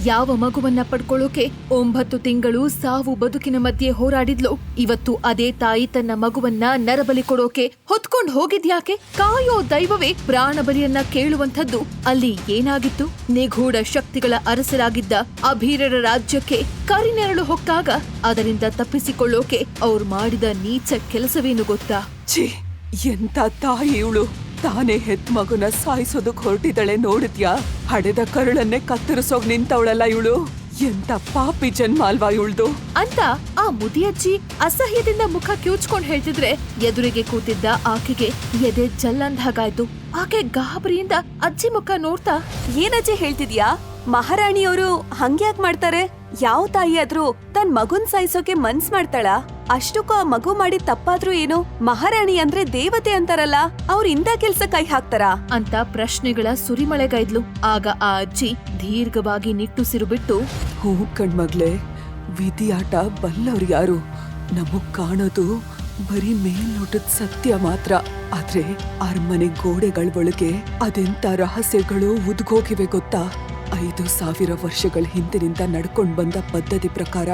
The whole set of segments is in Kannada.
ಯಾವ ಮಗುವನ್ನ ಪಡ್ಕೊಳ್ಳೋಕೆ 9 ತಿಂಗಳು ಸಾವು ಬದುಕಿನ ಮಧ್ಯೆ ಹೋರಾಡಿದ್ಲು, ಇವತ್ತು ಅದೇ ತಾಯಿ ತನ್ನ ಮಗುವನ್ನ ನರಬಲಿ ಕೊಡೋಕೆ ಹೊತ್ಕೊಂಡ್ ಹೋಗಿದ್ಯಾಕೆ? ಕಾಯೋ ದೈವವೇ ಪ್ರಾಣ ಬಲಿಯನ್ನ ಕೇಳುವಂಥದ್ದು ಅಲ್ಲಿ ಏನಾಗಿತ್ತು? ನಿಗೂಢ ಶಕ್ತಿಗಳ ಅರಸರಾಗಿದ್ದ ಅಭೀರರ ರಾಜ್ಯಕ್ಕೆ ಕರಿನೆರಳು ಹೊಕ್ಕಾಗ ಅದರಿಂದ ತಪ್ಪಿಸಿಕೊಳ್ಳೋಕೆ ಅವ್ರು ಮಾಡಿದ ನೀಚ ಕೆಲಸವೇನು ಗೊತ್ತಾ? ಛೀ, ಎಂತ ತಾಯಿ ಇವಳು! ತಾನೇ ಹೆತ್ ಮಗುನ ಸಾಯಿಸೋದಕ್ ಹೊರಟಿದಳೆ ನೋಡಿದ್ಯಾ? ಹಡೆದ ಕರುಳನ್ನೇ ಕತ್ತರಿಸೋಗ್ ನಿಂತವಳಲ್ಲ ಇವಳು. ಎಂತ ಪಾಪಿ ಜನ್ಮ ಅಲ್ವಾ ಇವಳ್ದು ಅಂತ ಆ ಮುದಿಯಜ್ಜಿ ಅಸಹ್ಯದಿಂದ ಮುಖ ಕಿವುಚ್ಕೊಂಡ್ ಹೇಳ್ತಿದ್ರೆ ಎದುರಿಗೆ ಕೂತಿದ್ದ ಆಕೆಗೆ ಎದೆ ಜಲ್ಲಂದಾಗಾಯ್ತು. ಆಕೆ ಗಾಬರಿಯಿಂದ ಅಜ್ಜಿ ಮುಖ ನೋಡ್ತಾ, ಏನಜ್ಜಿ ಹೇಳ್ತಿದ್ಯಾ? ಮಹಾರಾಣಿಯವರು ಹಂಗ್ಯಾಕ್ ಮಾಡ್ತಾರೆ? ಯಾವ ತಾಯಿ ಆದ್ರೂ ತನ್ ಮಗುನ್ ಸಾಯಿಸೋಕೆ ಮನ್ಸ್ ಮಾಡ್ತಾಳ? ಅಷ್ಟಕ್ಕೂ ಆ ಮಗು ಮಾಡಿ ತಪ್ಪಾದ್ರೂ ಏನು? ಮಹಾರಾಣಿ ಅಂದ್ರೆ ದೇವತೆ ಅಂತಾರಲ್ಲ, ಅವ್ರ ಇಂದ ಕೆಲ್ಸ ಕೈ ಹಾಕ್ತಾರ ಅಂತ ಪ್ರಶ್ನೆಗಳ ಸುರಿಮಳೆಗೈದ್ಲು. ಆಗ ಆ ಅಜ್ಜಿ ದೀರ್ಘವಾಗಿ ನಿಟ್ಟುಸಿರು ಬಿಟ್ಟು, ಹೂ ಕಣ್ಮಗ್ಲೆ, ವಿಧಿಯಾಟ ಬಲ್ಲವ್ರು ಯಾರು? ನಮಗ್ ಕಾಣೋದು ಬರೀ ಮೇಲ್ನೋಟದ ಸತ್ಯ ಮಾತ್ರ. ಆದ್ರೆ ಅರಮನೆ ಗೋಡೆಗಳ ಒಳಗೆ ಅದೆಂತ ರಹಸ್ಯಗಳು ಉದ್ಗೋಗಿವೆ ಗೊತ್ತಾ? 5,000 ವರ್ಷಗಳ ಹಿಂದಿನಿಂದ ನಡ್ಕೊಂಡ್ ಬಂದ ಪದ್ಧತಿ ಪ್ರಕಾರ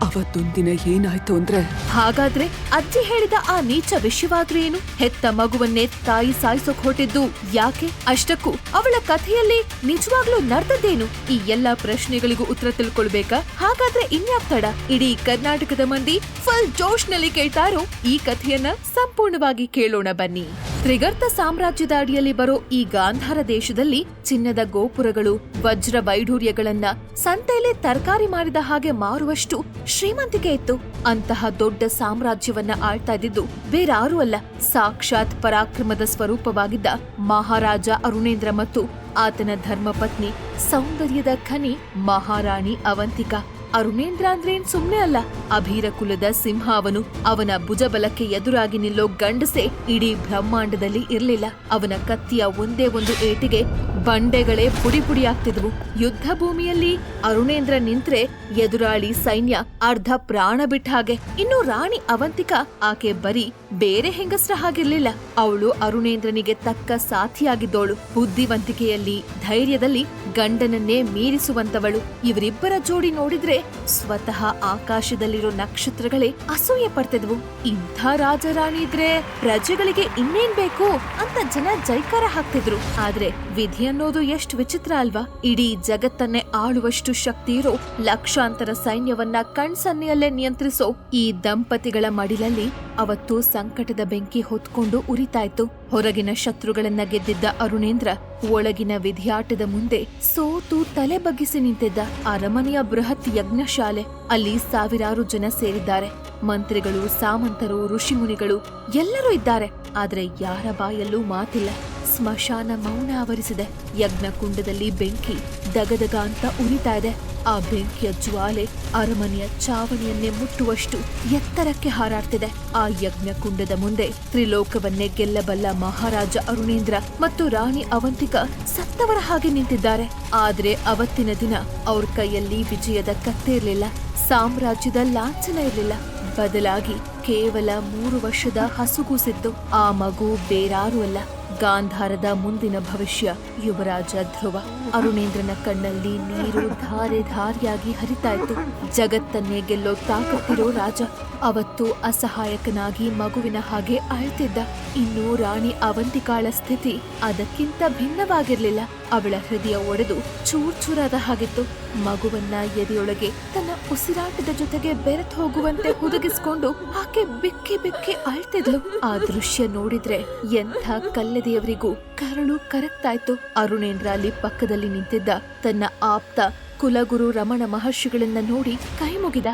ಅವತ್ತೊಂದಿನ ಏನಾಯ್ತು ಅಂದ್ರೆ, ಹಾಗಾದ್ರೆ ಅಜ್ಜಿ ಹೇಳಿದ ಆ ನೀಚ ವಿಷಯವಾದ್ರೂ ಏನು? ಹೆತ್ತ ಮಗುವನ್ನೇ ತಾಯಿ ಸಾಯಿಸೋಕ್ ಹೊರಟಿದ್ದು ಯಾಕೆ? ಅಷ್ಟಕ್ಕೂ ಅವಳ ಕಥೆಯಲ್ಲಿ ನಿಜವಾಗ್ಲೂ ನಡ್ದದ್ದೇನು? ಈ ಎಲ್ಲಾ ಪ್ರಶ್ನೆಗಳಿಗೂ ಉತ್ತರ ತಿಳ್ಕೊಳ್ಬೇಕಾ? ಹಾಗಾದ್ರೆ ಇನ್ಯಾಕ್ ತಡ? ಇಡೀ ಕರ್ನಾಟಕದ ಮಂದಿ ಫುಲ್ ಜೋಶ್ನಲ್ಲಿ ಕೇಳ್ತಾರೋ ಈ ಕಥೆಯನ್ನ ಸಂಪೂರ್ಣವಾಗಿ ಕೇಳೋಣ ಬನ್ನಿ. ತ್ರಿಗರ್ತ ಸಾಮ್ರಾಜ್ಯದ ಅಡಿಯಲ್ಲಿ ಬರೋ ಈ ಗಾಂಧಾರ ದೇಶದಲ್ಲಿ ಚಿನ್ನದ ಗೋಪುರಗಳು, ವಜ್ರ ವೈಢೂರ್ಯಗಳನ್ನ ಸಂತೆಯಲ್ಲಿ ತರಕಾರಿ ಮಾಡಿದ ಹಾಗೆ ಮಾರುವಷ್ಟು ಶ್ರೀಮಂತಿಕೆ ಇತ್ತು. ಅಂತಹ ದೊಡ್ಡ ಸಾಮ್ರಾಜ್ಯವನ್ನ ಆಳ್ತಾ ಇದ್ದಿದ್ದು ಬೇರಾರೂ ಅಲ್ಲ, ಸಾಕ್ಷಾತ್ ಪರಾಕ್ರಮದ ಸ್ವರೂಪವಾಗಿದ್ದ ಮಹಾರಾಜ ಅರುಣೇಂದ್ರ ಮತ್ತು ಆತನ ಧರ್ಮಪತ್ನಿ ಸೌಂದರ್ಯದ ಖನಿ ಮಹಾರಾಣಿ ಅವಂತಿಕಾ. ಅರುಣೇಂದ್ರ ಅಂದ್ರೇನ್ ಸುಮ್ನೆ ಅಲ್ಲ, ಅಭೀರ ಕುಲದ ಸಿಂಹ ಅವನು. ಅವನ ಭುಜಬಲಕ್ಕೆ ಎದುರಾಗಿ ನಿಲ್ಲೋ ಗಂಡಸೆ ಇಡೀ ಬ್ರಹ್ಮಾಂಡದಲ್ಲಿ ಇರ್ಲಿಲ್ಲ. ಅವನ ಕತ್ತಿಯ ಒಂದೇ ಒಂದು ಏಟಿಗೆ ಬಂಡೆಗಳೇ ಪುಡಿ ಪುಡಿಯಾಗ್ತಿದ್ವು. ಯುದ್ಧ ಭೂಮಿಯಲ್ಲಿ ಅರುಣೇಂದ್ರ ನಿಂತ್ರೆ ಎದುರಾಳಿ ಸೈನ್ಯ ಅರ್ಧ ಪ್ರಾಣ ಬಿಟ್ಟ ಹಾಗೆ. ಇನ್ನು ರಾಣಿ ಅವಂತಿಕಾ, ಆಕೆ ಬರೀ ಬೇರೆ ಹೆಂಗಸ್ರ ಹಾಗಿರ್ಲಿಲ್ಲ. ಅವಳು ಅರುಣೇಂದ್ರನಿಗೆ ತಕ್ಕ ಸಾಥಿಯಾಗಿದ್ದವಳು. ಬುದ್ಧಿವಂತಿಕೆಯಲ್ಲಿ, ಧೈರ್ಯದಲ್ಲಿ ಗಂಡನನ್ನೇ ಮೀರಿಸುವಂತವಳು. ಇವರಿಬ್ಬರ ಜೋಡಿ ನೋಡಿದ್ರೆ ಸ್ವತಃ ಆಕಾಶದಲ್ಲಿರೋ ನಕ್ಷತ್ರಗಳೇ ಅಸೂಯೆ ಪಡ್ತಿದ್ವು. ಇಂಥ ರಾಜರಾಣಿ ಇದ್ರೆ ಪ್ರಜೆಗಳಿಗೆ ಇನ್ನೇನ್ ಬೇಕು ಅಂತ ಜನ ಜೈಕಾರ ಹಾಕ್ತಿದ್ರು. ಆದ್ರೆ ವಿಧಿ ಅನ್ನೋದು ಎಷ್ಟು ವಿಚಿತ್ರ ಅಲ್ವಾ? ಇಡೀ ಜಗತ್ತನ್ನೇ ಆಳುವಷ್ಟು ಶಕ್ತಿ ಇರೋ ಲಕ್ಷಾಂತರ ಸೈನ್ಯವನ್ನ ಕಣ್ಸನ್ನೆಯಲ್ಲೇ ನಿಯಂತ್ರಿಸೋ ಈ ದಂಪತಿಗಳ ಮಡಿಲಲ್ಲಿ ಅವತ್ತು ಸಂಕಟದ ಬೆಂಕಿ ಹೊತ್ಕೊಂಡು ಉರಿತಾಯ್ತು. ಹೊರಗಿನ ಶತ್ರುಗಳನ್ನ ಗೆದ್ದಿದ್ದ ಅರುಣೇಂದ್ರ ಒಳಗಿನ ವಿಧಿಯಾಟದ ಮುಂದೆ ಸೋತು ತಲೆ ಬಗ್ಗಿಸಿ ನಿಂತಿದ್ದ. ಅರಮನೆಯ ಬೃಹತ್ ಯಜ್ಞಶಾಲೆ, ಅಲ್ಲಿ ಸಾವಿರಾರು ಜನ ಸೇರಿದ್ದಾರೆ. ಮಂತ್ರಿಗಳು, ಸಾಮಂತರು, ಋಷಿಮುನಿಗಳು ಎಲ್ಲರೂ ಇದ್ದಾರೆ. ಆದ್ರೆ ಯಾರ ಬಾಯಲ್ಲೂ ಮಾತಿಲ್ಲ. ಸ್ಮಶಾನ ಮೌನ ಆವರಿಸಿದೆ. ಯಜ್ಞ ಕುಂಡದಲ್ಲಿ ಬೆಂಕಿ ದಗದಗ ಅಂತ ಉರಿತಾ ಇದೆ. ಆ ಬೆಂಕಿಯ ಜ್ವಾಲೆ ಅರಮನೆಯ ಚಾವಣಿಯನ್ನೇ ಮುಟ್ಟುವಷ್ಟು ಎತ್ತರಕ್ಕೆ ಹಾರಾಡ್ತಿದೆ. ಆ ಯಜ್ಞ ಕುಂಡದ ಮುಂದೆ ತ್ರಿಲೋಕವನ್ನೇ ಗೆಲ್ಲಬಲ್ಲ ಮಹಾರಾಜ ಅರುಣೇಂದ್ರ ಮತ್ತು ರಾಣಿ ಅವಂತಿಕಾ ಸತ್ತವರ ಹಾಗೆ ನಿಂತಿದ್ದಾರೆ. ಆದ್ರೆ ಅವತ್ತಿನ ದಿನ ಅವ್ರ ಕೈಯಲ್ಲಿ ವಿಜಯದ ಕತ್ತೆ ಇರ್ಲಿಲ್ಲ, ಸಾಮ್ರಾಜ್ಯದ ಲಾಂಛನ ಇರ್ಲಿಲ್ಲ. ಬದಲಾಗಿ ಕೇವಲ 3 ವರ್ಷದ ಹಸುಗೂಸಿತ್ತು. ಆ ಮಗು ಬೇರಾರೂ ಅಲ್ಲ, ಗಾಂಧಾರದ ಮುಂದಿನ ಭವಿಷ್ಯ ಯುವರಾಜ ಧ್ರುವ. ಅರುಣೇಂದ್ರನ ಕಣ್ಣಲ್ಲಿ ನೀರು ಧಾರೆ ಧಾರಿಯಾಗಿ ಹರಿತಾಯ್ತು. ಜಗತ್ತನ್ನೇ ಗೆಲ್ಲೋ ತಾಕತ್ತಿರೋ ರಾಜ ಅವತ್ತು ಅಸಹಾಯಕನಾಗಿ ಮಗುವಿನ ಹಾಗೆ ಅಳ್ತಿದ್ದ. ಇನ್ನು ರಾಣಿ ಅವಂತಿಕಾಳ ಸ್ಥಿತಿ ಅದಕ್ಕಿಂತ ಭಿನ್ನವಾಗಿರ್ಲಿಲ್ಲ. ಅವಳ ಹೃದಯ ಒಡೆದು ಚೂರ್ ಚೂರಾದ ಹಾಗಿತ್ತು. ಮಗುವನ್ನ ಎದೆಯೊಳಗೆ ತನ್ನ ಉಸಿರಾಟದ ಜೊತೆಗೆ ಬೆರೆತು ಹೋಗುವಂತೆ ಹುದುಗಿಸ್ಕೊಂಡು ಆಕೆ ಬಿಕ್ಕಿ ಬಿಕ್ಕಿ ಅಳ್ತಿದ್ಲು. ಆ ದೃಶ್ಯ ನೋಡಿದ್ರೆ ಎಂಥ ಕಲ್ಲೆದೆಯವರಿಗೂ ಕರಳು ಕರಗ್ತಾಯ್ತು. ಅರುಣೇಂದ್ರ ಅಲ್ಲಿ ಪಕ್ಕದಲ್ಲಿ ನಿಂತಿದ್ದ ತನ್ನ ಆಪ್ತ ಕುಲಗುರು ರಮಣ ಮಹರ್ಷಿಗಳನ್ನ ನೋಡಿ ಕೈ ಮುಗಿದ.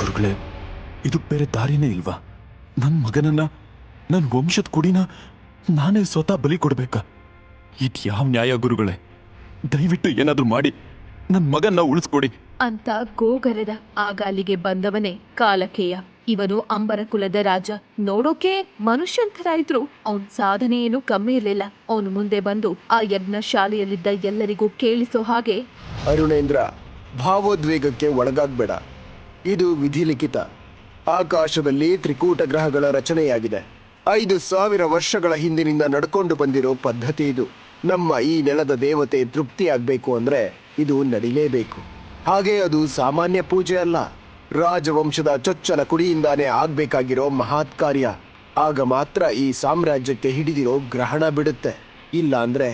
ಗುರುಗಳೇ, ಇದು ಬೇರೆ ದಾರಿನೇ ಇಲ್ವಾ? ನನ್ ಮಗನನ್ನ, ನನ್ ವಂಶದ ಕುಡಿನ ನಾನೇ ಸ್ವತಃ ಬಲಿ ಕೊಡ್ಬೇಕಾ? ಇದ್ಯಾವ ನ್ಯಾಯ ಗುರುಗಳೇ? ದಯವಿಟ್ಟು ಏನಾದ್ರೂ ಮಾಡಿ ನನ್ ಮಗನ್ನ ಉಳಿಸ್ಕೊಡಿ ಅಂತ ಗೋಗರೆದ. ಆಗ ಅಲ್ಲಿಗೆ ಬಂದವನೇ ಕಾಲಕೇಯ. ಇವನು ಅಂಬರ ಕುಲದ ರಾಜ. ನೋಡೋಕೆ ಮನುಷ್ಯಂತರ ಇದ್ರು ಅವನ್ ಸಾಧನೆ ಏನು ಕಮ್ಮಿ ಇರ್ಲಿಲ್ಲ. ಅವನು ಮುಂದೆ ಬಂದು ಆ ಯಜ್ಞ ಶಾಲೆಯಲ್ಲಿದ್ದ ಎಲ್ಲರಿಗೂ ಕೇಳಿಸೋ ಹಾಗೆ, ಅರುಣೇಂದ್ರ, ಭಾವೋದ್ವೇಗಕ್ಕೆ ಒಳಗಾಗ್ಬೇಡ. ಇದು ವಿಧಿಲಿಖಿತ. ಆಕಾಶದಲ್ಲಿ ತ್ರಿಕೂಟ ಗ್ರಹಗಳ ರಚನೆಯಾಗಿದೆ. 5,000 ವರ್ಷಗಳ ಹಿಂದಿನಿಂದ ನಡ್ಕೊಂಡು ಬಂದಿರೋ ಪದ್ಧತಿ ಇದು. ನಮ್ಮ ಈ ನೆಲದ ದೇವತೆ ತೃಪ್ತಿಯಾಗಬೇಕು ಅಂದ್ರೆ ಇದು ನಡಿಲೇಬೇಕು. ಹಾಗೆ ಅದು ಸಾಮಾನ್ಯ ಪೂಜೆ ಅಲ್ಲ, ರಾಜವಂಶದ ಚೊಚ್ಚಲ ಕುಡಿಯಿಂದಾನೇ ಆಗ್ಬೇಕಾಗಿರೋ ಮಹತ್ ಕಾರ್ಯ. ಆಗ ಮಾತ್ರ ಈ ಸಾಮ್ರಾಜ್ಯಕ್ಕೆ ಹಿಡಿದಿರೋ ಗ್ರಹಣ ಬಿಡುತ್ತೆ. ಇಲ್ಲ ಅಂದ್ರೆ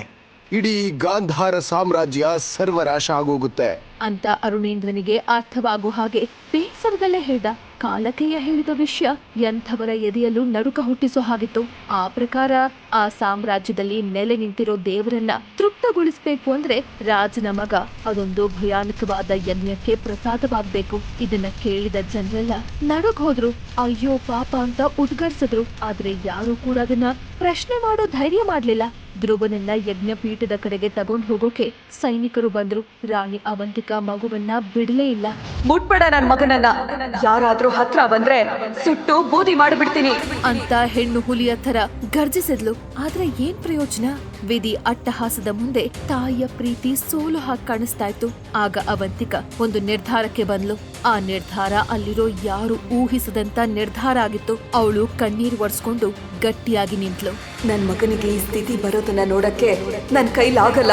ಇಡೀ ಗಾಂಧಾರ ಸಾಮ್ರಾಜ್ಯ ಸರ್ವನಾಶ ಆಗೋಗುತ್ತೆ ಅಂತ ಅರುಣೇಂದ್ರನಿಗೆ ಅರ್ಥವಾಗೋ ಹಾಗೆ ಬೇಸರದಲ್ಲೇ ಹೇಳ್ದ. ಕಾಲಕೇಯ ಹೇಳಿದ ವಿಷಯ ಎಂಥವರ ಎದೆಯಲ್ಲೂ ನಡುಕ ಹುಟ್ಟಿಸೋ ಹಾಗಿತ್ತು. ಆ ಪ್ರಕಾರ ಆ ಸಾಮ್ರಾಜ್ಯದಲ್ಲಿ ನೆಲೆ ನಿಂತಿರೋ ದೇವರನ್ನ ತೃಪ್ತಗೊಳಿಸ್ಬೇಕು ಅಂದ್ರೆ ರಾಜನ ಮಗ ಅದೊಂದು ಭಯಾನಕವಾದ ಯಜ್ಞಕ್ಕೆ ಪ್ರಸಾದವಾಗ್ಬೇಕು. ಇದನ್ನ ಕೇಳಿದ ಜನರೆಲ್ಲ ನಡುಗ್ ಹೋದ್ರು. ಅಯ್ಯೋ ಪಾಪ ಅಂತ ಉದ್ಗರಿಸಿದ್ರು. ಆದ್ರೆ ಯಾರು ಕೂಡ ಅದನ್ನ ಪ್ರಶ್ನೆ ಮಾಡೋ ಧೈರ್ಯ ಮಾಡ್ಲಿಲ್ಲ. ಧ್ರುವನನ್ನ ಯಜ್ಞಪೀಠದ ಕಡೆಗೆ ತಗೊಂಡು ಹೋಗೋಕೆ ಸೈನಿಕರು ಬಂದ್ರು. ರಾಣಿ ಅವಂತಿಕಾ ಮಗುವನ್ನ ಬಿಡಲೇ ಇಲ್ಲ. ಮುಟ್ಬೇಡ ನನ್ ಮಗನನ್ನ, ಯಾರಾದ್ರೂ ಹತ್ರ ಬಂದ್ರೆ ಸುಟ್ಟು ಬೂದಿ ಮಾಡಿಬಿಡ್ತೀನಿ ಅಂತ ಹೆಣ್ಣು ಹುಲಿಯ ತರ ಗರ್ಜಿಸಿದ್ಲು. ಆದ್ರೆ ಏನ್ ಪ್ರಯೋಜನ? ವಿಧಿ ಅಟ್ಟಹಾಸದ ಮುಂದೆ ತಾಯಿಯ ಪ್ರೀತಿ ಸೋಲು ಹಾಗೆ ಕಾಣಿಸ್ತಾ ಇತ್ತು. ಆಗ ಅವಂತಿಕ ಒಂದು ನಿರ್ಧಾರಕ್ಕೆ ಬಂದ್ಲು. ಆ ನಿರ್ಧಾರ ಅಲ್ಲಿರೋ ಯಾರು ಊಹಿಸದಂತ ನಿರ್ಧಾರ ಆಗಿತ್ತು. ಅವಳು ಕಣ್ಣೀರು ಒರೆಸ್ಕೊಂಡು ಗಟ್ಟಿಯಾಗಿ ನಿಂತ್ಲು. ನನ್ ಮಗನಿಗೆ ಈ ಸ್ಥಿತಿ ಬರೋದನ್ನ ನೋಡಕ್ಕೆ ನನ್ ಕೈಲಾಗಲ್ಲ.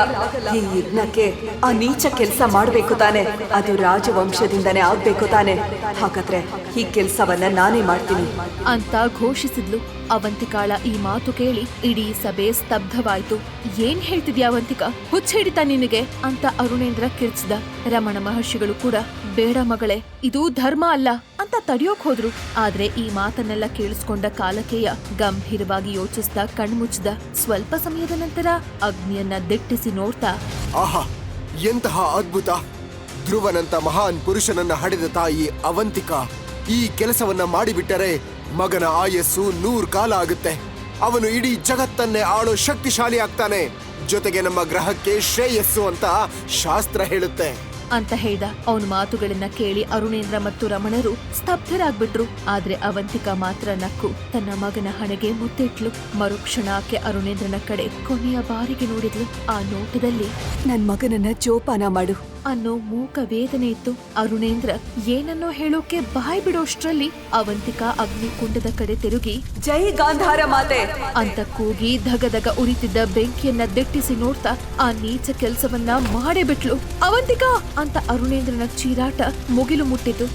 ಈ ಯಜ್ಞಕ್ಕೆ ಆ ನೀಚ ಕೆಲ್ಸ ಮಾಡ್ಬೇಕು ತಾನೆ, ಅದು ರಾಜವಂಶದಿಂದನೇ ಆಗ್ಬೇಕು ತಾನೆ. ಹಾಗಾದ್ರೆ ಈ ಕೆಲ್ಸವನ್ನ ನಾನೇ ಮಾಡ್ತೀನಿ ಅಂತ ಘೋಷಿಸಿದ್ಲು. ಅವಂತಿಕಾಳ ಈ ಮಾತು ಕೇಳಿ ಇಡೀ ಸಭೆ ಸ್ತಬ್ಧವಾಯ್ತು. ಏನ್ ಹೇಳ್ತಿದ್ಯಾ ಅವಂತಿಕಾ? ಹುಚ್ಚ ಹಿಡಿತಾ ನಿನಗೆ ಅಂತ ಅರುಣೇಂದ್ರ ಕಿರ್ಚಿದ. ರಮಣ ಮಹರ್ಷಿಗಳು ಕೂಡ ಬೇಡ ಮಗಳೇ, ಇದು ಧರ್ಮ ಅಲ್ಲ ಅಂತ ತಡೆಯೋಕ್ ಹೋದ್ರು. ಆದ್ರೆ ಈ ಮಾತನ್ನೆಲ್ಲ ಕೇಳಿಸ್ಕೊಂಡ ಕಾಲಕೇಯ ಗಂಭೀರವಾಗಿ ಯೋಚಿಸ್ತಾ ಕಣ್ಮುಚ್ಚಿದ. ಸ್ವಲ್ಪ ಸಮಯದ ನಂತರ ಅಗ್ನಿಯನ್ನ ದಿಟ್ಟಿಸಿ ನೋಡ್ತಾ, ಆಹಾ, ಎಂತಹ ಅದ್ಭುತ! ಧ್ರುವನಂತ ಮಹಾನ್ ಪುರುಷನನ್ನ ಹಡೆದ ತಾಯಿ ಅವಂತಿಕಾ ಈ ಕೆಲಸವನ್ನ ಮಾಡಿಬಿಟ್ಟರೆ ಮಗನ ಆಯಸ್ಸು 100 ಕಾಲ ಆಗುತ್ತೆ. ಅವನು ಇಡೀ ಜಗತ್ತನ್ನೇ ಆಳೋ ಶಕ್ತಿಶಾಲಿ ಆಗ್ತಾನೆ. ಜೊತೆಗೆ ನಮ್ಮ ಗ್ರಹಕ್ಕೆ ಶ್ರೇಯಸ್ಸು ಅಂತ ಶಾಸ್ತ್ರ ಹೇಳುತ್ತೆ ಅಂತ ಹೇಳ್ದ. ಅವನ ಮಾತುಗಳನ್ನ ಕೇಳಿ ಅರುಣೇಂದ್ರ ಮತ್ತು ರಮಣರು ಸ್ತಬ್ಧರಾಗ್ಬಿಟ್ರು. ಆದ್ರೆ ಅವಂತಿಕಾ ಮಾತ್ರ ನಕ್ಕು ತನ್ನ ಮಗನ ಹಣೆಗೆ ಮುತ್ತಿಟ್ಲು. ಮರುಕ್ಷಣ ಆಕೆ ಅರುಣೇಂದ್ರನ ಕಡೆ ಕೊನೆಯ ಬಾರಿಗೆ ನೋಡಿದ್ಲು. ಆ ನೋಟದಲ್ಲಿ ನನ್ ಮಗನನ್ನ ಜೋಪಾನ ಮಾಡು ಅನ್ನೋ ಮೂಕ ವೇದನೆ ಇತ್ತು. ಅರುಣೇಂದ್ರ ಏನನ್ನೋ ಹೇಳೋಕೆ ಬಾಯ್ ಬಿಡೋಷ್ಟ್ರಲ್ಲಿ ಅವಂತಿಕಾ ಅಗ್ನಿಕುಂಡದ ಕಡೆ ತಿರುಗಿ ಜೈ ಗಾಂಧಾರ ಮಾತೆ ಅಂತ ಕೂಗಿ ಧಗಧಗ ಉರಿತಿದ್ದ ಬೆಂಕಿಯನ್ನ ದಿಟ್ಟಿಸಿ ನೋಡ್ತಾ ಆ ನೀಚ ಕೆಲ್ಸವನ್ನ ಮಾಡೇ ಬಿಟ್ಲು. ಅವಂತಿಕಾ ಅಂತ ಅರುಣೇಂದ್ರನ ಚೀರಾಟ ಮುಗಿಲು ಮುಟ್ಟಿತು.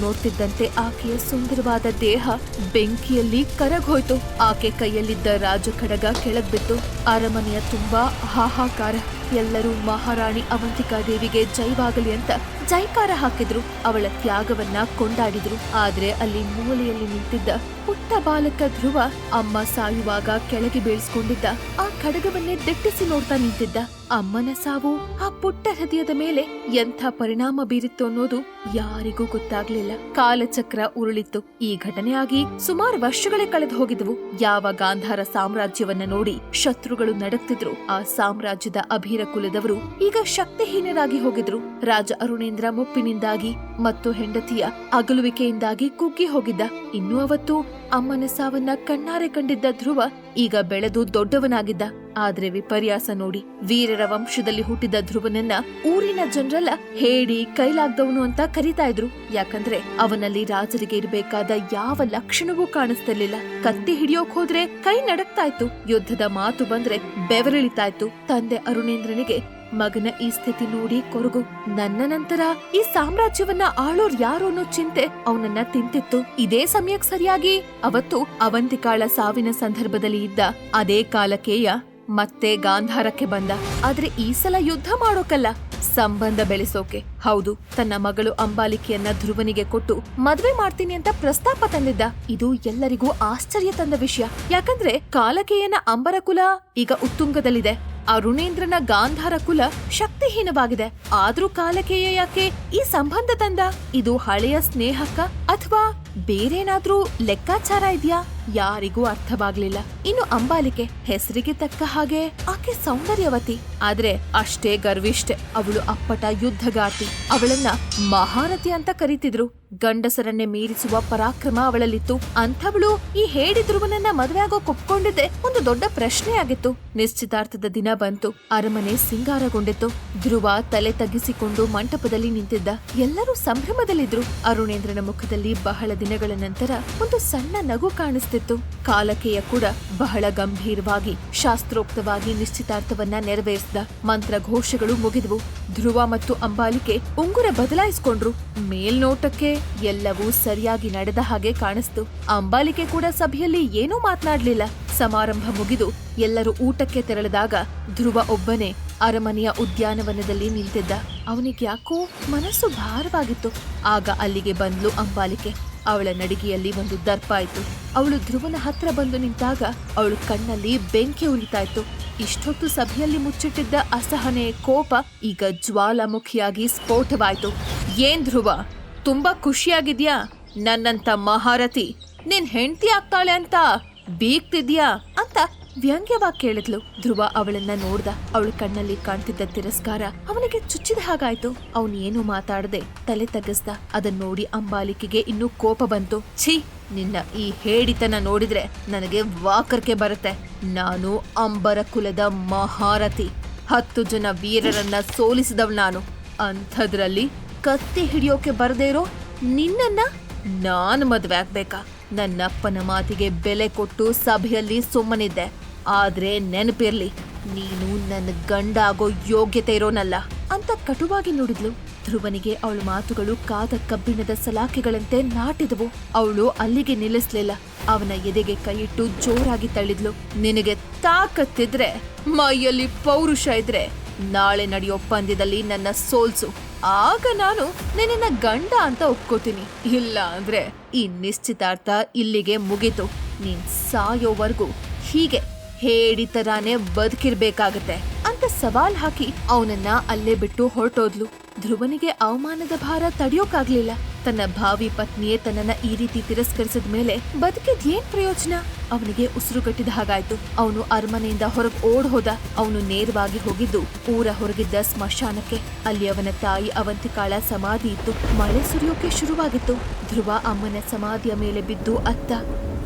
ನೋಡ್ತಿದ್ದಂತೆ ಆಕೆಯ ಸುಂದರವಾದ ದೇಹ ಬೆಂಕಿಯಲ್ಲಿ ಕರಗೋಯ್ತು. ಆಕೆ ಕೈಯಲ್ಲಿದ್ದ ರಾಜ ಖಡ್ಗ ಕೆಳಗ್ ಬಿತ್ತು. ಅರಮನೆಯ ತುಂಬಾ ಹಾಹಾಕಾರ. ಎಲ್ಲರೂ ಮಹಾರಾಣಿ ಅವಂತಿಕಾ ದೇವಿಗೆ ಜೈವಾಗಲಿ ಅಂತ ಜೈಕಾರ ಹಾಕಿದ್ರು. ಅವಳ ತ್ಯಾಗವನ್ನ ಕೊಂಡಾಡಿದ್ರು. ಆದ್ರೆ ಅಲ್ಲಿ ಮೂಲೆಯಲ್ಲಿ ನಿಂತಿದ್ದ ಪುಟ್ಟ ಬಾಲಕ ಧ್ರುವ ಅಮ್ಮ ಸಾಯುವಾಗ ಕೆಳಗೆ ಬೀಳ್ಸ್ಕೊಂಡಿದ್ದ ಆ ಖಡ್ಗವನ್ನೇ ದಿಟ್ಟಿಸಿ ನೋಡ್ತಾ ನಿಂತಿದ್ದ. ಅಮ್ಮನ ಸಾವು ಆ ಪುಟ್ಟ ಹೃದಯದ ಮೇಲೆ ಎಂಥ ಪರಿಣಾಮ ಬೀರಿತ್ತು ಅನ್ನೋದು ಯಾರಿಗೂ ಗೊತ್ತಾಗ್ಲಿಲ್ಲ. ಕಾಲಚಕ್ರ ಉರುಳಿತ್ತು. ಈ ಘಟನೆ ಆಗಿ ಸುಮಾರು ವರ್ಷಗಳೇ ಕಳೆದು ಹೋಗಿದ್ವು. ಯಾವ ಗಾಂಧಾರ ಸಾಮ್ರಾಜ್ಯವನ್ನ ನೋಡಿ ಶತ್ರುಗಳು ನಡಕ್ತಿದ್ರು, ಆ ಸಾಮ್ರಾಜ್ಯದ ಅಭೀರ ಕುಲದವರು ಈಗ ಶಕ್ತಿಹೀನರಾಗಿ ಹೋಗಿದ್ರು. ರಾಜ ಅರುಣೇಂದ್ರ ಮುಪ್ಪಿನಿಂದಾಗಿ ಮತ್ತು ಹೆಂಡತಿಯ ಅಗಲುವಿಕೆಯಿಂದಾಗಿ ಕುಗ್ಗಿ ಹೋಗಿದ್ದ. ಇನ್ನು ಅವತ್ತು ಅಮ್ಮನ ಸಾವನ್ನ ಕಣ್ಣಾರೆ ಕಂಡಿದ್ದ ಧ್ರುವ ಈಗ ಬೆಳೆದು ದೊಡ್ಡವನಾಗಿದ್ದ. ಆದ್ರೆ ವಿಪರ್ಯಾಸ ನೋಡಿ, ವೀರರ ವಂಶದಲ್ಲಿ ಹುಟ್ಟಿದ ಧ್ರುವನನ್ನ ಊರಿನ ಜನರೆಲ್ಲ ಹೇಡಿ ಕೈಲಾಗ್ದವನು ಅಂತ ಕರೀತಾ ಇದ್ರು. ಯಾಕಂದ್ರೆ ಅವನಲ್ಲಿ ರಾಜರಿಗೆ ಇರಬೇಕಾದ ಯಾವ ಲಕ್ಷಣವೂ ಕಾಣಿಸ್ತಿರ್ಲಿಲ್ಲ. ಕತ್ತಿ ಹಿಡಿಯೋಕ್ ಹೋದ್ರೆ ಕೈ ನಡಕ್ತಾ ಇತ್ತು. ಯುದ್ಧದ ಮಾತು ಬಂದ್ರೆ ಬೆವರಿಳಿತಾ ಇತ್ತು. ತಂದೆ ಅರುಣೇಂದ್ರನಿಗೆ ಮಗನ ಈ ಸ್ಥಿತಿ ನೋಡಿ ಕೊರಗು. ನನ್ನ ನಂತರ ಈ ಸಾಮ್ರಾಜ್ಯವನ್ನ ಆಳೋರ್ ಯಾರು ಅನ್ನೋ ಚಿಂತೆ ಅವನನ್ನ ತಿಂತಿತ್ತು. ಇದೇ ಸಮಯಕ್ಕೆ ಸರಿಯಾಗಿ ಅವತ್ತು ಅವಂತಿಕಾಳ ಸಾವಿನ ಸಂದರ್ಭದಲ್ಲಿ ಇದ್ದ ಅದೇ ಕಾಲಕೇಯ ಮತ್ತೆ ಗಾಂಧಾರಕ್ಕೆ ಬಂದ. ಆದ್ರೆ ಈ ಸಲ ಯುದ್ಧ ಮಾಡೋಕಲ್ಲ, ಸಂಬಂಧ ಬೆಳೆಸೋಕೆ. ಹೌದು, ತನ್ನ ಮಗಳು ಅಂಬಾಲಿಕೆಯನ್ನ ಧ್ರುವನಿಗೆ ಕೊಟ್ಟು ಮದ್ವೆ ಮಾಡ್ತೀನಿ ಅಂತ ಪ್ರಸ್ತಾಪ ತಂದಿದ್ದ. ಇದು ಎಲ್ಲರಿಗೂ ಆಶ್ಚರ್ಯ ತಂದ ವಿಷಯ. ಯಾಕಂದ್ರೆ ಕಾಲಕೇಯನ ಅಂಬರ ಕುಲ ಈಗ ಉತ್ತುಂಗದಲ್ಲಿದೆ. ಅರುಣೇಂದ್ರನ ಗಾಂಧಾರ ಕುಲ ಶಕ್ತಿಹೀನವಾಗಿದೆ. ಆದ್ರೂ ಕಾಲಕೇಯ ಯಾಕೆ ಈ ಸಂಬಂಧ ತಂದ? ಇದು ಹಳೆಯ ಸ್ನೇಹಕ್ಕ ಅಥವಾ ಬೇರೇನಾದ್ರೂ ಲೆಕ್ಕಾಚಾರ ಇದೆಯಾ? ಯಾರಿಗೂ ಅರ್ಥವಾಗ್ಲಿಲ್ಲ. ಇನ್ನು ಅಂಬಾಲಿಕೆ ಹೆಸರಿಗೆ ತಕ್ಕ ಹಾಗೆ ಆಕೆ ಸೌಂದರ್ಯವತಿ, ಆದ್ರೆ ಅಷ್ಟೇ ಗರ್ವಿಷ್ಠೆ. ಅವಳು ಅಪ್ಪಟ ಯುದ್ಧಗಾರ್ತಿ. ಅವಳನ್ನ ಮಹಾರಥಿ ಅಂತ ಕರೀತಿದ್ರು. ಗಂಡಸರನ್ನೇ ಮೀರಿಸುವ ಪರಾಕ್ರಮ ಅವಳಲ್ಲಿತ್ತು. ಅಂಥವಳು ಈ ಹೇಡಿ ಧ್ರುವನನ್ನ ಮದುವೆ ಆಗೋ ಒಪ್ಕೊಂಡಿದ್ದೆ ಒಂದು ದೊಡ್ಡ ಪ್ರಶ್ನೆಯಾಗಿತ್ತು. ನಿಶ್ಚಿತಾರ್ಥದ ದಿನ ಬಂತು. ಅರಮನೆ ಸಿಂಗಾರಗೊಂಡಿತ್ತು. ಧ್ರುವ ತಲೆ ತಗ್ಗಿಸಿಕೊಂಡು ಮಂಟಪದಲ್ಲಿ ನಿಂತಿದ್ದ. ಎಲ್ಲರೂ ಸಂಭ್ರಮದಲ್ಲಿದ್ರು. ಅರುಣೇಂದ್ರನ ಮುಖದಲ್ಲಿ ಬಹಳ ದಿನಗಳ ನಂತರ ಒಂದು ಸಣ್ಣ ನಗು ಕಾಣಿಸ್ತಿತ್ತು. ಕಾಲಕೇಯ ಕೂಡ ಬಹಳ ಗಂಭೀರವಾಗಿ ಶಾಸ್ತ್ರೋಕ್ತವಾಗಿ ನಿಶ್ಚಿತಾರ್ಥವನ್ನ ನೆರವೇರಿಸಿದ. ಮಂತ್ರ ಘೋಷಗಳು ಮುಗಿದವು. ಧ್ರುವ ಮತ್ತು ಅಂಬಾಲಿಕೆ ಉಂಗುರ ಬದಲಾಯಿಸ್ಕೊಂಡ್ರು. ಮೇಲ್ನೋಟಕ್ಕೆ ಎಲ್ಲವೂ ಸರಿಯಾಗಿ ನಡೆದ ಹಾಗೆ ಕಾಣಿಸ್ತು. ಅಂಬಾಲಿಕೆ ಕೂಡ ಸಭೆಯಲ್ಲಿ ಏನೂ ಮಾತನಾಡ್ಲಿಲ್ಲ. ಸಮಾರಂಭ ಮುಗಿದು ಎಲ್ಲರೂ ಊಟಕ್ಕೆ ತೆರಳಿದಾಗ ಧ್ರುವ ಒಬ್ಬನೇ ಅರಮನೆಯ ಉದ್ಯಾನವನದಲ್ಲಿ ನಿಂತಿದ್ದ. ಅವನಿಗೆ ಯಾಕೋ ಮನಸ್ಸು ಭಾರವಾಗಿತ್ತು. ಆಗ ಅಲ್ಲಿಗೆ ಬಂದ್ಲು ಅಂಬಾಲಿಕೆ. ಅವಳ ನಡಿಗೆಯಲ್ಲಿ ಒಂದು ದರ್ಪ ಆಯ್ತು. ಅವಳು ಧ್ರುವನ ಹತ್ರ ಬಂದು ನಿಂತಾಗ ಅವಳು ಕಣ್ಣಲ್ಲಿ ಬೆಂಕಿ ಉರಿತಾ ಇತ್ತು. ಇಷ್ಟೊತ್ತು ಸಭೆಯಲ್ಲಿ ಮುಚ್ಚಿಟ್ಟಿದ್ದ ಅಸಹನೆ, ಕೋಪ ಈಗ ಜ್ವಾಲಾಮುಖಿಯಾಗಿ ಸ್ಫೋಟವಾಯ್ತು. ಏನ್ ಧ್ರುವ, ತುಂಬಾ ಖುಷಿಯಾಗಿದ್ಯಾ? ನನ್ನಂತ ಮಹಾರಥಿ ನಿನ್ ಹೆಂಡತಿ ಆಗ್ತಾಳೆ ಅಂತ ಬೀಗ್ತಿದ್ಯಾ ಅಂತ ವ್ಯಂಗ್ಯವಾಗಿ ಕೇಳಿದ್ಲು. ಧ್ರುವ ಅವಳನ್ನ ನೋಡ್ದ. ಅವಳ ಕಣ್ಣಲ್ಲಿ ಕಾಣ್ತಿದ್ದ ತಿರಸ್ಕಾರ ಅವನಿಗೆ ಚುಚ್ಚಿದ ಹಾಗಾಯ್ತು. ಅವನು ಏನು ಮಾತಾಡದೆ ತಲೆ ತಗ್ಗಿಸ್ದ. ಅದನ್ನ ನೋಡಿ ಅಂಬಾಲಿಕೆಗೆ ಇನ್ನೂ ಕೋಪ ಬಂತು. ಛೀ, ನಿನ್ನ ಈ ಹೇಡಿತನ ನೋಡಿದ್ರೆ ನನಗೆ ವಾಕರ್ಕೆ ಬರುತ್ತೆ. ನಾನು ಅಂಬರ ಕುಲದ ಮಹಾರಥಿ. 10 ಜನ ವೀರರನ್ನ ಸೋಲಿಸಿದವ್ ನಾನು. ಅಂಥದ್ರಲ್ಲಿ ಕತ್ತಿ ಹಿಡಿಯೋಕೆ ಬರದೇ ಇರೋ ನಿನ್ನನ್ನ ನಾನು ಮದ್ವೆ ಆಗ್ಬೇಕಾ? ನನ್ನಪ್ಪನ ಮಾತಿಗೆ ಬೆಲೆ ಕೊಟ್ಟು ಸಭೆಯಲ್ಲಿ ಸುಮ್ಮನಿದ್ದೆ. ಆದ್ರೆ ನೆನಪಿರ್ಲಿ, ನೀನು ನನ್ನ ಗಂಡ ಆಗೋ ಯೋಗ್ಯತೆ ಇರೋನಲ್ಲ ಅಂತ ಕಟುವಾಗಿ ನುಡಿದ್ಲು. ಧ್ರುವನಿಗೆ ಅವಳ ಮಾತುಗಳು ಕಾದ ಕಬ್ಬಿಣದ ಸಲಾಕೆಗಳಂತೆ ನಾಟಿದವು. ಅವಳು ಅಲ್ಲಿಗೆ ನಿಲ್ಲಿಸ್ಲಿಲ್ಲ. ಅವನ ಎದೆಗೆ ಕೈಯಿಟ್ಟು ಜೋರಾಗಿ ತಳ್ಳಿದ್ಲು. ನಿನಗೆ ತಾಕತ್ತಿದ್ರೆ, ಮೈಯಲ್ಲಿ ಪೌರುಷ ಇದ್ರೆ ನಾಳೆ ನಡೆಯೋ ಪಂದ್ಯದಲ್ಲಿ ನನ್ನ ಸೋಲ್ಸು. ಆಗ ನಾನು ನಿನ್ನ ಗಂಡ ಅಂತ ಒಪ್ಕೋತೀನಿ. ಇಲ್ಲ ಅಂದ್ರೆ ಈ ನಿಶ್ಚಿತಾರ್ಥ ಇಲ್ಲಿಗೆ ಮುಗೀತು. ನೀನ್ ಸಾಯೋವರೆಗೂ ಹೀಗೆ ಹೇಡಿತರಾನೇ ಬದುಕಿರ್ಬೇಕಾಗತ್ತೆ ಅಂತ ಸವಾಲ್ ಹಾಕಿ ಅವನನ್ನ ಅಲ್ಲೇ ಬಿಟ್ಟು ಹೊರಟೋದ್ಲು. ಧ್ರುವನಿಗೆ ಅವಮಾನದ ಭಾರ ತಡೆಯೋಕಾಗ್ಲಿಲ್ಲ. ತನ್ನ ಭಾವಿ ಪತ್ನಿಯೇ ತನ್ನನ್ನ ಈ ರೀತಿ ತಿರಸ್ಕರಿಸಿದ ಮೇಲೆ ಬದುಕಿದ್ ಏನ್ ಪ್ರಯೋಜನ? ಅವನಿಗೆ ಉಸಿರುಗಟ್ಟಿದ ಹಾಗಾಯ್ತು. ಅವನು ಅರಮನೆಯಿಂದ ಹೊರಗೆ ಓಡ್ ಹೋದ. ಅವನು ನೇರವಾಗಿ ಹೋಗಿದ್ದು ಊರ ಹೊರಗಿದ್ದ ಸ್ಮಶಾನಕ್ಕೆ. ಅಲ್ಲಿ ಅವನ ತಾಯಿ ಅವಂತಿಕಾಳ ಸಮಾಧಿ ಇತ್ತು. ಮಳೆ ಸುರಿಯೋಕೆ ಶುರುವಾಗಿತ್ತು. ಧ್ರುವ ಅಮ್ಮನ ಸಮಾಧಿಯ ಮೇಲೆ ಬಿದ್ದು ಅತ್ತ.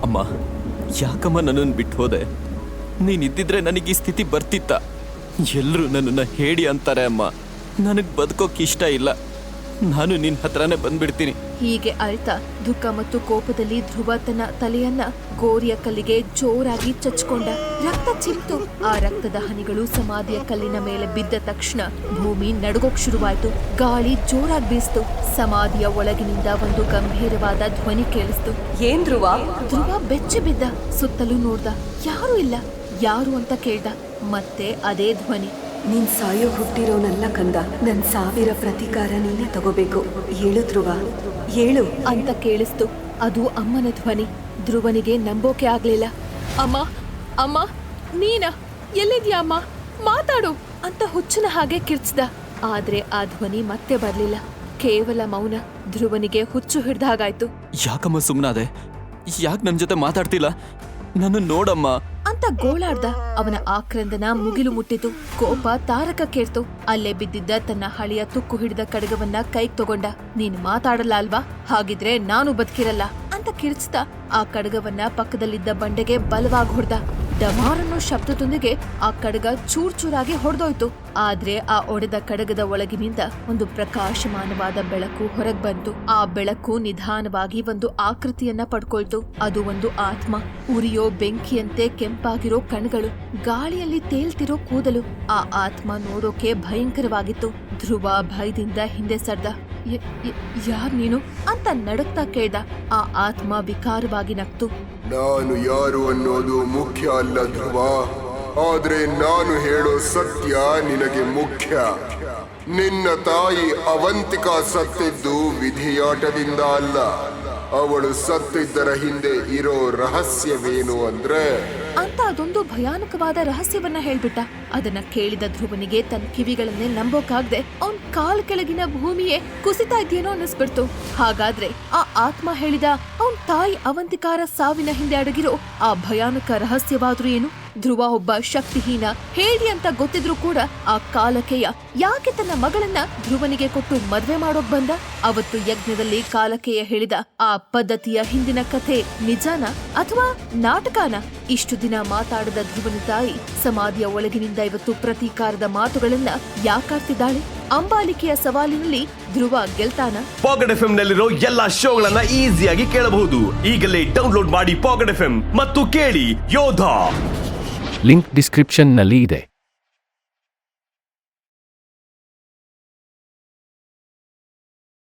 ಅಮ್ಮ, ಯಾಕಮ್ಮ ನನ್ನನ್ನು ಬಿಟ್ಟು ಹೋದೆ? ನೀನಿದ್ದಿದ್ರೆ ನನಗೆ ಈ ಸ್ಥಿತಿ ಬರ್ತಿತ್ತ? ಎಲ್ಲರೂ ನನ್ನನ್ನು ಹೇಳಿ ಅಂತಾರೆ ಅಮ್ಮ. ನನಗೆ ಬದುಕೋಕೆ ಇಷ್ಟ ಇಲ್ಲ. ನಾನು ನಿನ್ನ ಹತ್ರನೇ ಬಂದ್ಬಿಡ್ತೀನಿ. ಹೀಗೆ ಅಳ್ತಾ ದುಃಖ ಮತ್ತು ಕೋಪದಲ್ಲಿ ಧ್ರುವ ತನ್ನ ತಲೆಯನ್ನ ಗೋರಿಯ ಕಲ್ಲಿಗೆ ಜೋರಾಗಿ ಚಚ್ಕೊಂಡ. ರಕ್ತ ಚಿಮ್ತು. ಆ ರಕ್ತದ ಹನಿಗಳು ಸಮಾಧಿಯ ಕಲ್ಲಿನ ಮೇಲೆ ಬಿದ್ದ ತಕ್ಷಣ ಭೂಮಿ ನಡುಗೋಕ್ ಶುರುವಾಯ್ತು. ಗಾಳಿ ಜೋರಾಗಿ ಬೀಸ್ತು. ಸಮಾಧಿಯ ಒಳಗಿನಿಂದ ಒಂದು ಗಂಭೀರವಾದ ಧ್ವನಿ ಕೇಳಿಸ್ತು. ಏನ್ ಧ್ರುವ? ಧ್ರುವ ಬೆಚ್ಚಿ ಬಿದ್ದ. ಸುತ್ತಲೂ ನೋಡ್ದ. ಯಾರು ಇಲ್ಲ. ಯಾರು ಅಂತ ಕೇಳ್ದ. ಮತ್ತೆ ಅದೇ ಧ್ವನಿ. ನೀನ್ ಸಾಯೋ ಹುಟ್ಟಿರೋನಲ್ಲ ಕಂದ. ನನ್ ಸಾವಿರ ಪ್ರತಿಕಾರ ನೀನೆ ತಗೋಬೇಕು. ಹೇಳು ಧ್ರುವ, ಹೇಳು ಅಂತ ಕೇಳಿಸ್ತು. ಅದು ಅಮ್ಮನ ಧ್ವನಿ. ಧ್ರುವನಿಗೆ ನಂಬೋಕೆ ಆಗ್ಲಿಲ್ಲ. ಅಮ್ಮ, ಅಮ್ಮ, ನೀನ ಎಲ್ಲಿದ್ಯಾ ಅಮ್ಮ? ಮಾತಾಡು ಅಂತ ಹುಚ್ಚನ ಹಾಗೆ ಕಿರ್ಚ್ದ. ಆದ್ರೆ ಆ ಧ್ವನಿ ಮತ್ತೆ ಬರ್ಲಿಲ್ಲ. ಕೇವಲ ಮೌನ. ಧ್ರುವನಿಗೆ ಹುಚ್ಚು ಹಿಡ್ದ ಹಾಗಾಯ್ತು. ಯಾಕಮ್ಮ ಸುಮ್ಮನಾದೆ? ಯಾಕೆ ನನ್ನ ಜೊತೆ ಮಾತಾಡ್ತಿಲ್ಲ? ನನ್ನ ನೋಡಮ್ಮ ಅಂತ ಗೋಳಾಡ್ದ. ಅವನ ಆಕ್ರಂದನ ಮುಗಿಲು ಮುಟ್ಟಿತು. ಕೋಪ ತಾರಕಕ್ಕೇರ್ತು. ಅಲ್ಲೇ ಬಿದ್ದಿದ್ದ ತನ್ನ ಹಳೆಯ ತುಕ್ಕು ಹಿಡಿದ ಕಡಗವನ್ನ ಕೈಗೆ ತಗೊಂಡ. ನೀನ್ ಮಾತಾಡಲ್ಲ ಅಲ್ವಾ? ಹಾಗಿದ್ರೆ ನಾನು ಬದುಕಿರಲ್ಲ ಅಂತ ಕಿರ್ಚ್ತಾ ಆ ಕಡಗವನ್ನ ಪಕ್ಕದಲ್ಲಿದ್ದ ಬಂಡೆಗೆ ಬಲವಾಗಿ ಹೊಡೆದ. ಡಮಾರನ್ನೋ ಶಬ್ದದೊಂದಿಗೆ ಆ ಕಡಗ ಚೂರ್ ಚೂರಾಗಿ ಹೊಡೆದೋಯ್ತು. ಆದ್ರೆ ಆ ಒಡೆದ ಕಡಗದ ಒಳಗಿನಿಂದ ಒಂದು ಪ್ರಕಾಶಮಾನವಾದ ಬೆಳಕು ಹೊರಗ್ ಬಂತು. ಆ ಬೆಳಕು ನಿಧಾನವಾಗಿ ಒಂದು ಆಕೃತಿಯನ್ನ ಪಡ್ಕೊಳ್ತು. ಅದು ಒಂದು ಆತ್ಮ. ಉರಿಯೋ ಬೆಂಕಿಯಂತೆ ಕೆಂಪಾಗಿರೋ ಕಣ್ಗಳು, ಗಾಳಿಯಲ್ಲಿ ತೇಲ್ತಿರೋ ಕೂದಲು. ಆ ಆತ್ಮ ನೋಡೋಕೆ ಭಯಂಕರವಾಗಿತ್ತು. ಧ್ರುವ ಭಯದಿಂದ ಹಿಂದೆ ಸರ್ದ. ಯಾರ್ ನೀನು ಅಂತ ನಡುಕ್ತಾ ಕೇಳ್ದ. ಆ ಆತ್ಮ ವಿಕಾರವಾಗಿ ನಕ್ತು. ನಾನು ಯಾರು ಅನ್ನೋದು ಮುಖ್ಯ ಅಲ್ಲ ಧ್ರುವ, ಆದ್ರೆ ನಾನು ಹೇಳೋ ಸತ್ಯ ನಿನಗೆ ಮುಖ್ಯ. ನಿನ್ನ ತಾಯಿ ಅವಂತಿಕಾ ಸತ್ತಿದ್ದು ವಿಧಿಯಾಟದಿಂದ ಅಲ್ಲ. ಅವಳು ಸತ್ತಿದ್ದರ ಹಿಂದೆ ಇರೋ ರಹಸ್ಯವೇನು ಅಂದ್ರೆ ಅಂತ ಅದೊಂದು ಭಯಾನಕವಾದ ರಹಸ್ಯವನ್ನ ಹೇಳ್ಬಿಟ್ಟ. ಅದನ್ನ ಕೇಳಿದ ಧ್ರುವನಿಗೆ ತನ್ನ ಕಿವಿಗಳನ್ನೇ ನಂಬೋಕಾಗ್ದೆ ಅವನ್ ಕಾಲ್ ಕೆಳಗಿನ ಭೂಮಿಯೇ ಕುಸಿತಾ ಇದ್ಯೇನೋ ಅನ್ನಿಸ್ಬಿಡ್ತು. ಹಾಗಾದ್ರೆ ಆ ಆತ್ಮ ಹೇಳಿದ ಅವನ್ ತಾಯಿ ಅವಂತಿಕಾರ ಸಾವಿನ ಹಿಂದೆ ಅಡಗಿರೋ ಆ ಭಯಾನಕ ರಹಸ್ಯವಾದ್ರೂ ಏನು? ಧ್ರುವ ಒಬ್ಬ ಶಕ್ತಿಹೀನ ಹೇಳಿ ಅಂತ ಗೊತ್ತಿದ್ರು ಕೂಡ ಆ ಕಾಲಕೇಯ ಯಾಕೆ ತನ್ನ ಮಗಳನ್ನ ಧ್ರುವನಿಗೆ ಕೊಟ್ಟು ಮದ್ವೆ ಮಾಡೋಕ್ ಬಂದ? ಅವತ್ತು ಯಜ್ಞದಲ್ಲಿ ಕಾಲಕೇಯ ಹೇಳಿದ ಆ ಪದ್ಧತಿಯ ಹಿಂದಿನ ಕಥೆ ನಿಜಾನ ಅಥವಾ ನಾಟಕನ? ಇಷ್ಟು ದಿನ ಮಾತಾಡದ ಧ್ರುವನ ತಾಯಿ ಸಮಾಧಿಯ ಒಳಗಿನಿಂದ ಇವತ್ತು ಪ್ರತೀಕಾರದ ಮಾತುಗಳನ್ನ ಯಾಕಾಡ್ತಿದ್ದಾಳೆ? ಅಂಬಾಲಿಕೆಯ ಸವಾಲಿನಲ್ಲಿ ಧ್ರುವ ಗೆಲ್ತಾನ? ಪಾಕೆಟ್ ಎಫ್ಎಂ ನಲ್ಲಿರೋ ಎಲ್ಲಾ ಶೋಗಳನ್ನ ಈಸಿಯಾಗಿ ಕೇಳಬಹುದು. ಈಗಲೇ ಡೌನ್ಲೋಡ್ ಮಾಡಿ ಪಾಕೆಟ್ ಎಫ್ಎಂ ಮತ್ತು ಕೇಳಿ ಯೋಧ. ಲಿಂಕ್ ಡಿಸ್ಕ್ರಿಪ್ಷನ್ ನಲ್ಲಿ ಇದೆ.